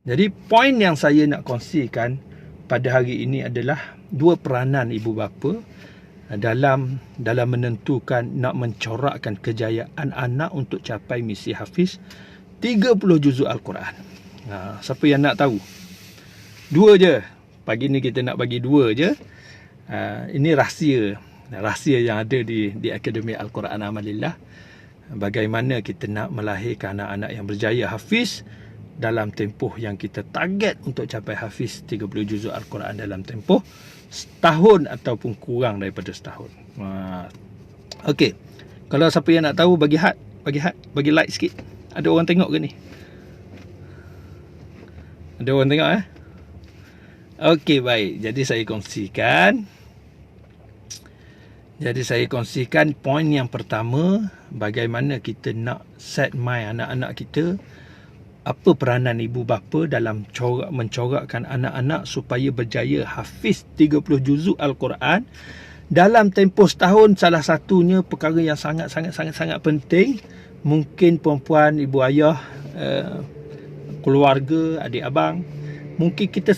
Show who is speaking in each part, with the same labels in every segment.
Speaker 1: Jadi poin yang saya nak kongsikan pada hari ini adalah dua peranan ibu bapa dalam menentukan nak mencorakkan kejayaan anak untuk capai misi hafiz 30 juzuk Al-Quran. Siapa yang nak tahu? Dua je. Pagi ni kita nak bagi dua je. Ini rahsia yang ada di Akademi Al-Quran Amalillah. Bagaimana kita nak melahirkan anak-anak yang berjaya hafiz dalam tempoh yang kita target untuk capai hafiz 30 juzuk Al-Quran dalam tempoh setahun ataupun kurang daripada setahun. Okey. Kalau siapa yang nak tahu bagi like sikit. Ada orang tengok ke ni? Ada orang tengok Okey, baik. Jadi saya kongsikan poin yang pertama, bagaimana kita nak set mind anak-anak kita. Apa peranan ibu bapa dalam mencorakkan anak-anak supaya berjaya hafiz 30 juzuk Al-Quran dalam tempoh setahun. Salah satunya perkara yang sangat penting. Mungkin perempuan, ibu ayah, keluarga, adik abang, mungkin kita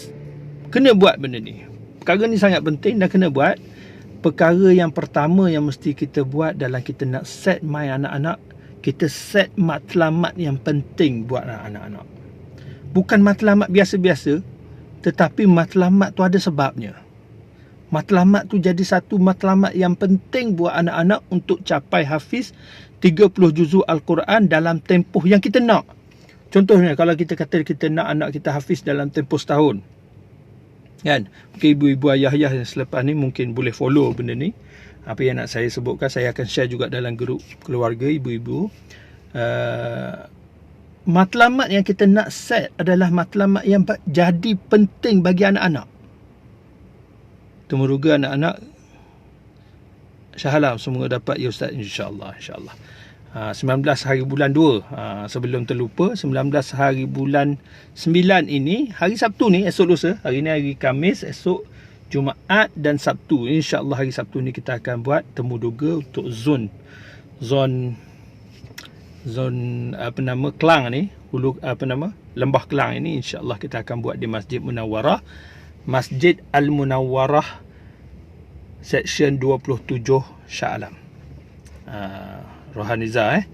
Speaker 1: kena buat benda ni. Perkara ni sangat penting dan kena buat. Perkara yang pertama yang mesti kita buat dalam kita nak set mind anak-anak, kita set matlamat yang penting buat anak-anak. Bukan matlamat biasa-biasa, tetapi matlamat tu ada sebabnya. Matlamat tu jadi satu matlamat yang penting buat anak-anak untuk capai hafiz 30 juzuk Al-Quran dalam tempoh yang kita nak. Contohnya, kalau kita kata kita nak anak kita hafiz dalam tempoh setahun, kan? Mungkin ibu-ibu ayah yang selepas ni mungkin boleh follow benda ni. Apa yang nak saya sebutkan, saya akan share juga dalam grup keluarga ibu-ibu. Matlamat yang kita nak set adalah matlamat yang jadi penting bagi anak-anak. Temuruga anak-anak Syahalam semua dapat ya Ustaz, insyaAllah. 19 hari bulan 2, sebelum terlupa, 19 hari bulan 9 ini, hari Sabtu ni, esok lusa. Hari ni hari Khamis, esok Jumaat dan Sabtu. InsyaAllah hari Sabtu ni kita akan buat temuduga untuk zon Kelang ni, Lembah Kelang ini. InsyaAllah kita akan buat di Masjid Munawwarah, Masjid Al-Munawwarah, Seksyen 27 Shah Alam, Rohaniza.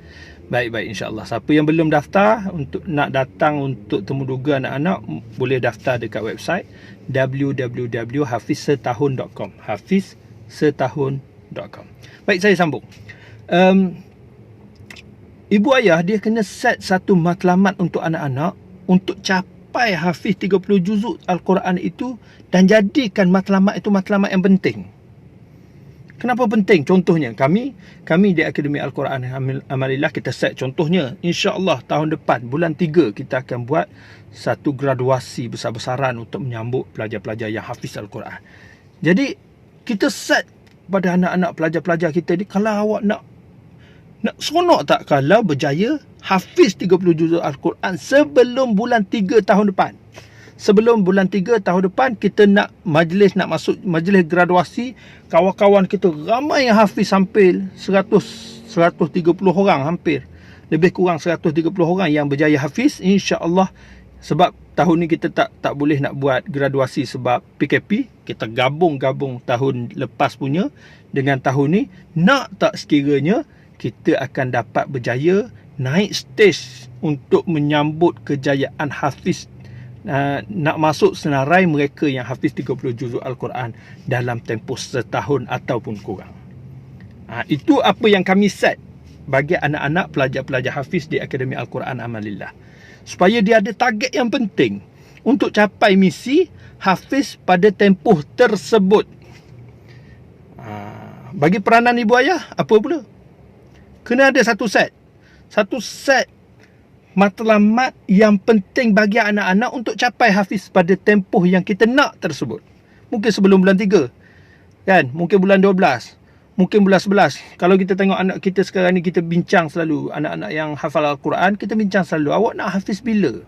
Speaker 1: Baik, insyaAllah. Siapa yang belum daftar untuk nak datang untuk temuduga anak-anak, boleh daftar dekat website www.hafizsetahun.com. hafizsetahun.com. Baik, saya sambung. Ibu ayah dia kena set satu matlamat untuk anak-anak untuk capai hafiz 30 juzuk Al-Quran itu, dan jadikan matlamat itu matlamat yang penting. Kenapa penting? Contohnya, kami di Akademi Al-Quran Amalillah, kita set contohnya, insyaAllah tahun depan, bulan 3, kita akan buat satu graduasi besar-besaran untuk menyambut pelajar-pelajar yang hafiz Al-Quran. Jadi, kita set pada anak-anak pelajar-pelajar kita ni, kalau awak nak seronok tak kalau berjaya hafiz 30 juzuk Al-Quran sebelum bulan 3 tahun depan. Sebelum bulan 3 tahun depan, kita nak masuk majlis graduasi. Kawan-kawan kita ramai yang hafiz, hampir 130 orang, hampir. Lebih kurang 130 orang yang berjaya hafiz, insya-Allah. Sebab tahun ni kita tak boleh nak buat graduasi sebab PKP. Kita gabung tahun lepas punya dengan tahun ni. Nak tak sekiranya kita akan dapat berjaya naik stage untuk menyambut kejayaan hafiz, nak masuk senarai mereka yang hafiz 30 juzuk Al-Quran dalam tempoh setahun ataupun kurang. Itu apa yang kami set bagi anak-anak pelajar-pelajar hafiz di Akademi Al-Quran Amalillah, supaya dia ada target yang penting untuk capai misi hafiz pada tempoh tersebut. Bagi peranan ibu ayah, apa pula? Kena ada satu set matlamat yang penting bagi anak-anak untuk capai hafiz pada tempoh yang kita nak tersebut. Mungkin sebelum bulan 3, kan? Mungkin bulan 12, mungkin bulan 11. Kalau kita tengok anak kita sekarang ni, kita bincang selalu, anak-anak yang hafal Al-Quran, kita bincang selalu, awak nak hafiz bila?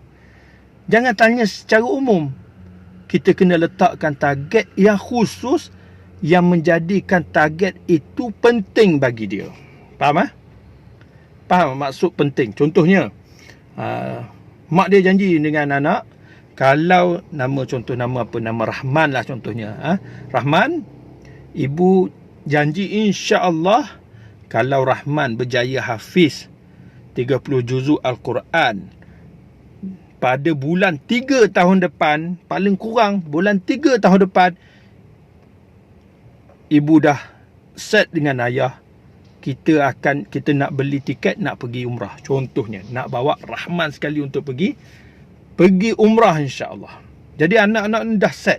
Speaker 1: Jangan tanya secara umum. Kita kena letakkan target yang khusus, yang menjadikan target itu penting bagi dia. Faham? Faham maksud penting? Contohnya, mak dia janji dengan anak, Kalau contoh nama apa, nama Rahman lah contohnya, Rahman, ibu janji insya-Allah kalau Rahman berjaya hafiz 30 juzuk Al-Quran pada bulan 3 tahun depan, paling kurang bulan 3 tahun depan, ibu dah set dengan ayah, kita nak beli tiket nak pergi umrah. Contohnya, nak bawa Rahman sekali untuk pergi umrah insya-Allah. Jadi anak-anak ni dah set.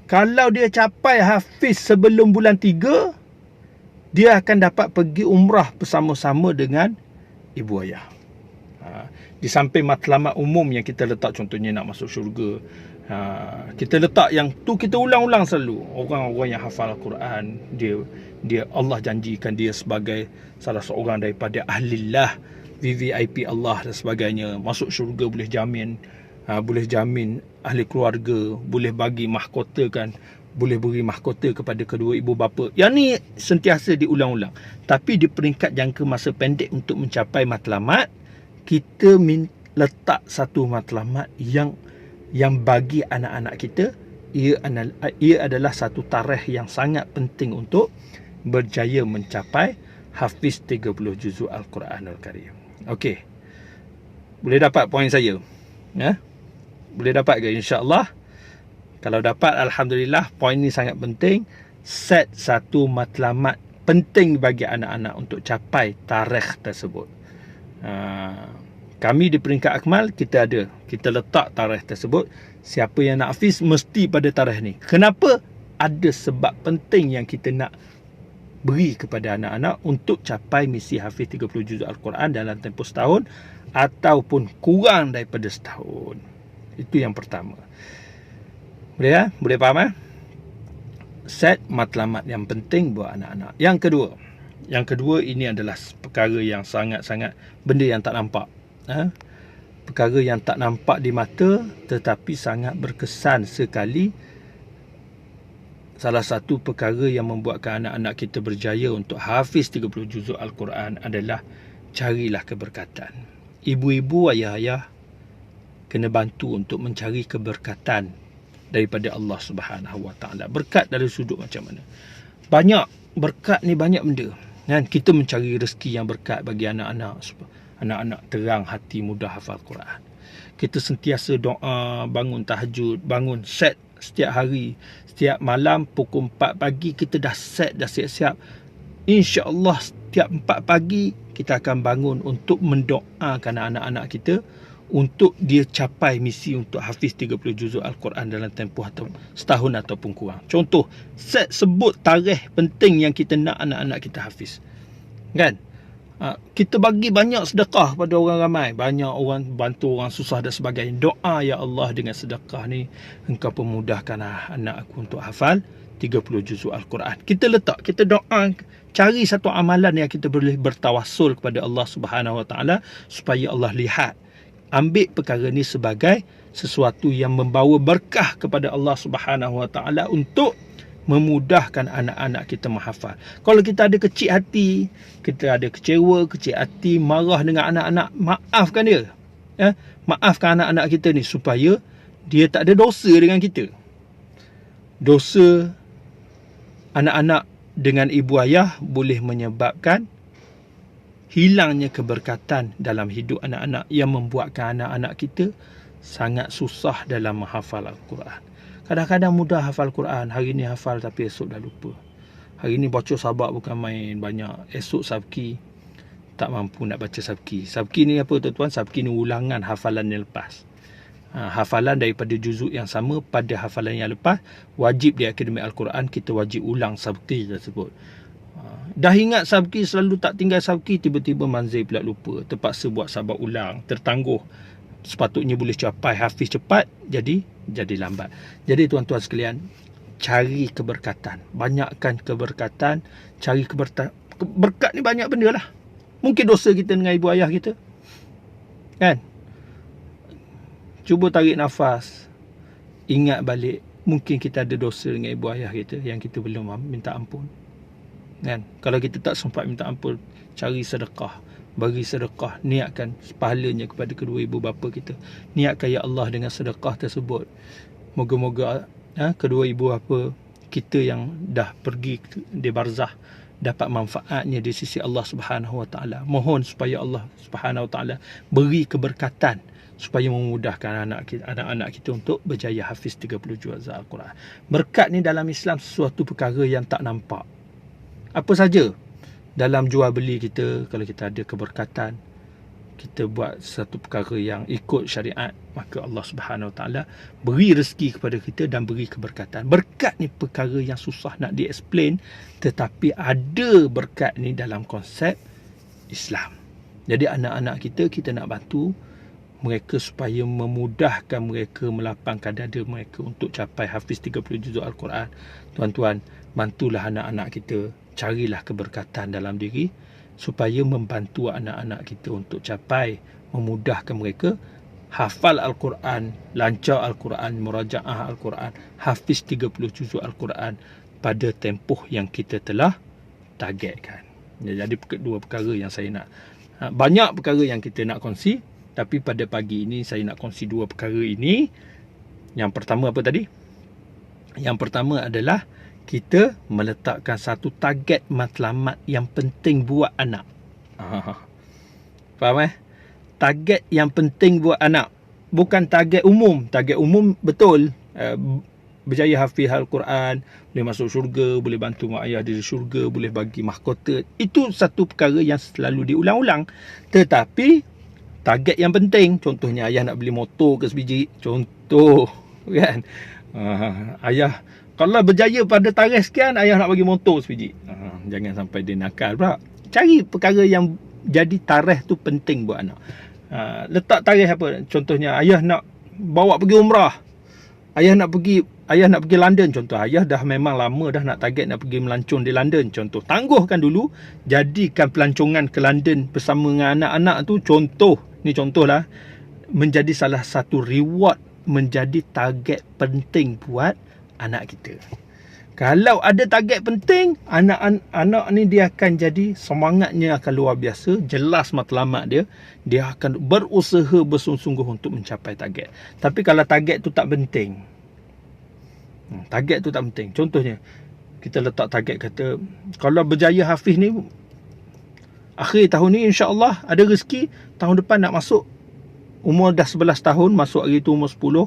Speaker 1: Kalau dia capai hafiz sebelum bulan 3, dia akan dapat pergi umrah bersama-sama dengan ibu ayah. Di samping matlamat umum yang kita letak, contohnya nak masuk syurga, kita letak yang tu, kita ulang-ulang selalu. Orang-orang yang hafal Al-Quran, dia Allah janjikan dia sebagai salah seorang daripada ahlillah, VVIP Allah dan sebagainya. Masuk syurga boleh jamin, boleh jamin ahli keluarga, boleh bagi mahkota kan, boleh beri mahkota kepada kedua ibu bapa. Yang ni sentiasa diulang-ulang. Tapi di peringkat jangka masa pendek untuk mencapai matlamat, kita letak satu matlamat yang bagi anak-anak kita, ia adalah satu tarikh yang sangat penting untuk berjaya mencapai hafiz 30 juzuk Al-Quranul Karim. Okey. Boleh dapat poin saya? Boleh dapat ke? InsyaAllah. Kalau dapat, Alhamdulillah. Poin ni sangat penting. Set satu matlamat penting bagi anak-anak untuk capai tarikh tersebut. Kami di peringkat akmal, kita letak tarikh tersebut. Siapa yang nak hafiz mesti pada tarikh ni. Kenapa? Ada sebab penting yang kita nak beri kepada anak-anak untuk capai misi hafiz 30 juzuk Al-Quran dalam tempoh setahun ataupun kurang daripada setahun. Itu yang pertama. Boleh Boleh faham? Set matlamat yang penting buat anak-anak. Yang kedua, ini adalah perkara yang sangat-sangat, benda yang tak nampak. Perkara yang tak nampak di mata tetapi sangat berkesan sekali. Salah satu perkara yang membuatkan anak-anak kita berjaya untuk hafiz 30 juzuk Al-Quran adalah carilah keberkatan. Ibu-ibu, ayah-ayah kena bantu untuk mencari keberkatan daripada Allah Subhanahu Wa Taala. Berkat dari sudut macam mana? Banyak berkat ni, banyak benda. Kan? Kita mencari rezeki yang berkat bagi anak-anak. Anak-anak terang hati, mudah hafal Quran. Kita sentiasa doa, bangun tahajud, bangun set setiap hari, setiap malam pukul 4 pagi kita dah set, dah siap-siap. InsyaAllah setiap 4 pagi kita akan bangun untuk mendoakan anak-anak kita untuk dia capai misi untuk hafiz 30 juzuk Al-Quran dalam tempoh atau setahun ataupun kurang. Contoh, sebut tarikh penting yang kita nak anak-anak kita hafiz. Kan? Kita bagi banyak sedekah pada orang ramai. Banyak orang bantu orang susah dan sebagainya. Doa, ya Allah, dengan sedekah ni engkau pemudahkan anak aku untuk hafal 30 juzuk Al-Quran. Kita letak, kita doa, cari satu amalan yang kita boleh bertawassul kepada Allah Subhanahu Wa Taala supaya Allah lihat. Ambil perkara ni sebagai sesuatu yang membawa berkah kepada Allah Subhanahu Wa Taala untuk memudahkan anak-anak kita menghafal. Kalau kita ada kecil hati, kita ada kecewa, kecil hati, marah dengan anak-anak, maafkan dia. Maafkan anak-anak kita ni supaya dia tak ada dosa dengan kita. Dosa anak-anak dengan ibu ayah boleh menyebabkan hilangnya keberkatan dalam hidup anak-anak yang membuatkan anak-anak kita sangat susah dalam menghafal Al-Quran. Kadang-kadang mudah hafal Quran, hari ni hafal tapi esok dah lupa. Hari ni baca sabak bukan main banyak, esok sabki tak mampu nak baca sabki. Sabki ni apa tuan-tuan? Sabki ni ulangan hafalan yang lepas. Hafalan daripada juzuk yang sama pada hafalan yang lepas. Wajib di Akademi Al-Quran kita wajib ulang sabki tersebut. Dah ingat sabki, selalu tak tinggal sabki, tiba-tiba manzil pula lupa, terpaksa buat sabak ulang, tertangguh. Sepatutnya boleh capai hafiz cepat, jadi lambat. Jadi tuan-tuan sekalian, cari keberkatan, banyakkan keberkatan, cari keberkatan. Berkat ni banyak benda lah. Mungkin dosa kita dengan ibu ayah kita, kan? Cuba tarik nafas, ingat balik, mungkin kita ada dosa dengan ibu ayah kita yang kita belum minta ampun, kan? Kalau kita tak sempat minta ampun, cari sedekah, bagi sedekah, niatkan pahalanya kepada kedua ibu bapa kita. Niatkan ya Allah dengan sedekah tersebut. Moga-moga kedua ibu bapa kita yang dah pergi di barzah dapat manfaatnya di sisi Allah Subhanahu Wa Taala. Mohon supaya Allah Subhanahu Wa Taala beri keberkatan supaya memudahkan anak-anak kita untuk berjaya hafiz 30 juz Al-Quran. Berkat ni dalam Islam sesuatu perkara yang tak nampak. Apa saja dalam jual beli kita, kalau kita ada keberkatan, kita buat satu perkara yang ikut syariat, maka Allah Subhanahu Wa Taala beri rezeki kepada kita dan beri keberkatan. Berkat ni perkara yang susah nak di-explain, tetapi ada berkat ni dalam konsep Islam. Jadi anak-anak kita nak bantu mereka supaya memudahkan mereka, melapangkan dada mereka untuk capai hafiz 30 juzuk Al-Quran. Tuan-tuan, bantulah anak-anak kita, carilah keberkatan dalam diri supaya membantu anak-anak kita untuk capai, memudahkan mereka hafal Al-Quran, lancar Al-Quran, murajaah Al-Quran, hafiz 30 juzuk Al-Quran pada tempoh yang kita telah targetkan. Jadi dua perkara yang saya nak, banyak perkara yang kita nak kongsi, tapi pada pagi ini saya nak kongsi dua perkara ini. Yang pertama apa tadi? Yang pertama adalah kita meletakkan satu target matlamat yang penting buat anak. Faham Target yang penting buat anak. Bukan target umum. Target umum betul. Berjaya hafiz Al-Quran, boleh masuk syurga, boleh bantu mak ayah di syurga, boleh bagi mahkota. Itu satu perkara yang selalu diulang-ulang. Tetapi target yang penting, contohnya ayah nak beli motor ke sebiji, contoh kan, ayah kalau berjaya pada tarikh sekian, ayah nak bagi motor sebiji. Jangan sampai dia nakal pula. Cari perkara yang jadi tarikh tu penting buat anak. Letak tarikh apa, contohnya ayah nak bawa pergi umrah, ayah nak pergi London, contoh ayah dah memang lama dah nak target nak pergi melancong di London, contoh tangguhkan dulu, jadikan pelancongan ke London bersama dengan anak-anak tu, contohlah, menjadi salah satu reward, menjadi target penting buat anak kita. Kalau ada target penting, anak ni dia akan jadi semangatnya akan luar biasa, jelas matlamat dia akan berusaha bersungguh-sungguh untuk mencapai target. Tapi kalau target tu tak penting, contohnya kita letak target, kata kalau berjaya hafiz ni akhir tahun ni insya-Allah ada rezeki, tahun depan nak masuk, umur dah 11 tahun, masuk hari tu umur 10,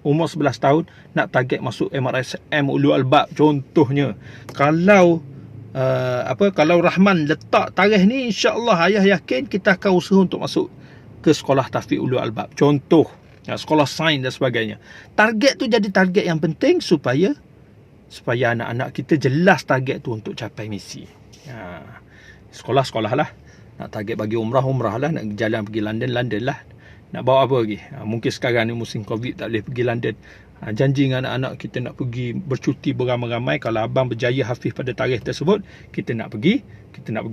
Speaker 1: umur 11 tahun nak target masuk MRSM Ulul Albab contohnya. Kalau kalau Rahman letak tarikh ni, insya-Allah ayah yakin kita akan usaha untuk masuk ke sekolah tahfiz Ulul Albab contoh, sekolah sains dan sebagainya. Target tu jadi target yang penting supaya anak-anak kita jelas target tu untuk capai misi. Sekolah lah, nak target bagi umrah lah, nak jalan pergi London lah, nak bawa apa lagi. Mungkin sekarang ni musim Covid tak boleh pergi London. Janji dengan anak-anak kita nak pergi bercuti beramai-ramai. Kalau abang berjaya hafiz pada tarikh tersebut, kita nak pergi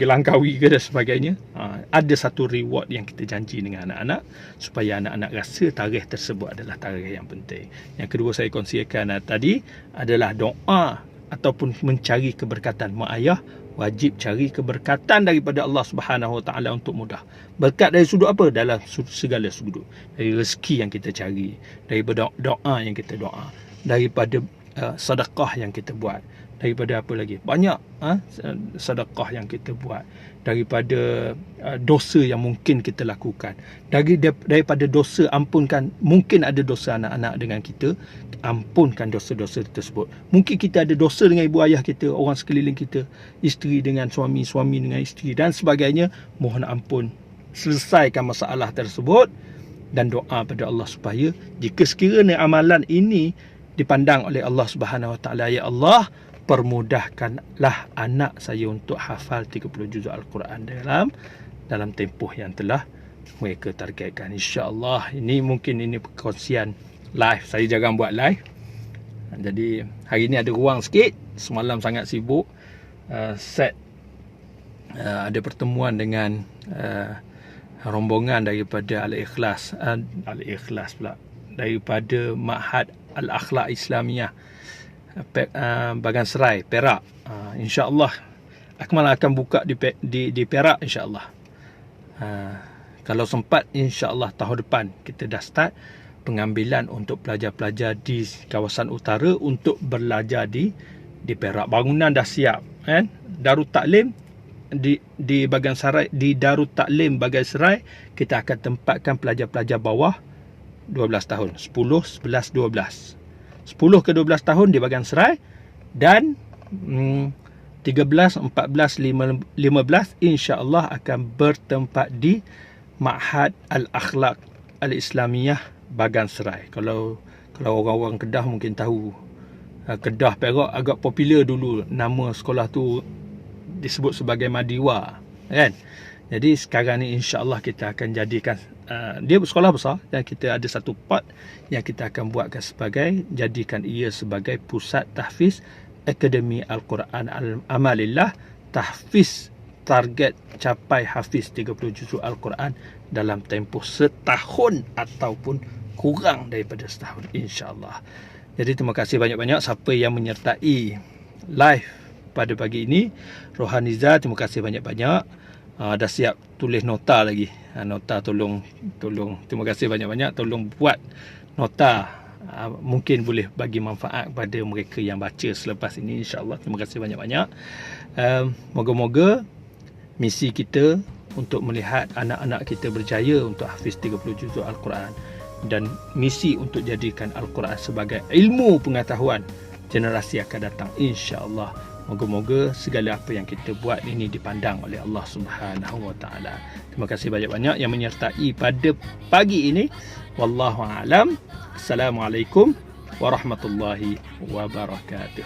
Speaker 1: Langkawi ke dan sebagainya. Ada satu reward yang kita janji dengan anak-anak supaya anak-anak rasa tarikh tersebut adalah tarikh yang penting. Yang kedua saya kongsikan tadi adalah doa ataupun mencari keberkatan. Mak ayah wajib cari keberkatan daripada Allah Subhanahu Wa Taala untuk mudah. Berkat dari sudut apa? Dalam segala sudut. Dari rezeki yang kita cari, daripada doa yang kita doa, daripada sedekah yang kita buat, daripada apa lagi? Banyak sedekah yang kita buat, daripada dosa yang mungkin kita lakukan, daripada dosa, ampunkan. Mungkin ada dosa anak-anak dengan kita, ampunkan dosa-dosa tersebut. Mungkin kita ada dosa dengan ibu ayah kita, orang sekeliling kita, isteri dengan suami, suami dengan isteri dan sebagainya. Mohon ampun, selesaikan masalah tersebut dan doa pada Allah supaya jika sekiranya amalan ini dipandang oleh Allah Subhanahu Wa Taala, ya Allah, permudahkanlah anak saya untuk hafal 30 juzuk Al-Quran dalam tempoh yang telah mereka targetkan. InsyaAllah ini perkongsian live. Saya jarang buat live, jadi hari ni ada ruang sikit. Semalam sangat sibuk, ada pertemuan dengan rombongan daripada Al-Ikhlas pula, daripada Ma'had Al-Akhlaq Islamiyah Bagan Serai, Perak. InsyaAllah Akmal akan buka di Perak, insyaAllah. Kalau sempat, insya-Allah tahun depan kita dah start pengambilan untuk pelajar-pelajar di kawasan utara untuk belajar di Perak. Bangunan dah siap, kan? Darut Taklim di Bagan Serai, di Darut Taklim Bagan Serai kita akan tempatkan pelajar-pelajar bawah 12 tahun, 10, 11, 12. 10 ke 12 tahun di Bagan Serai dan 13, 14, 15 insya-Allah akan bertempat di Ma'had Al-Akhlaq Al-Islamiyah Bagan Serai. Kalau orang-orang Kedah mungkin tahu, Kedah Perak agak popular dulu, nama sekolah tu disebut sebagai Madiwa, kan? Jadi sekarang ni insya-Allah kita akan jadikan dia sekolah besar dan kita ada satu part yang kita akan buatkan sebagai, jadikan ia sebagai pusat tahfiz Akademi Al-Quran Al-Amalillah. Tahfiz, target capai hafiz 30 juzuk Al-Quran dalam tempoh setahun ataupun kurang daripada setahun, insya-Allah. Jadi terima kasih banyak-banyak siapa yang menyertai live pada pagi ini. Rohaniza, terima kasih banyak-banyak. Dah siap tulis nota lagi. Nota tolong terima kasih banyak-banyak, tolong buat nota. Mungkin boleh bagi manfaat kepada mereka yang baca selepas ini, insya-Allah. Terima kasih banyak-banyak. Moga-moga misi kita untuk melihat anak-anak kita berjaya untuk hafiz 30 juzuk Al-Quran dan misi untuk jadikan Al-Quran sebagai ilmu pengetahuan generasi akan datang, insya-Allah. Moga-moga segala apa yang kita buat ini dipandang oleh Allah Subhanahu Wa Taala. Terima kasih banyak-banyak yang menyertai pada pagi ini. Wallahu a'lam. Assalamualaikum warahmatullahi wabarakatuh.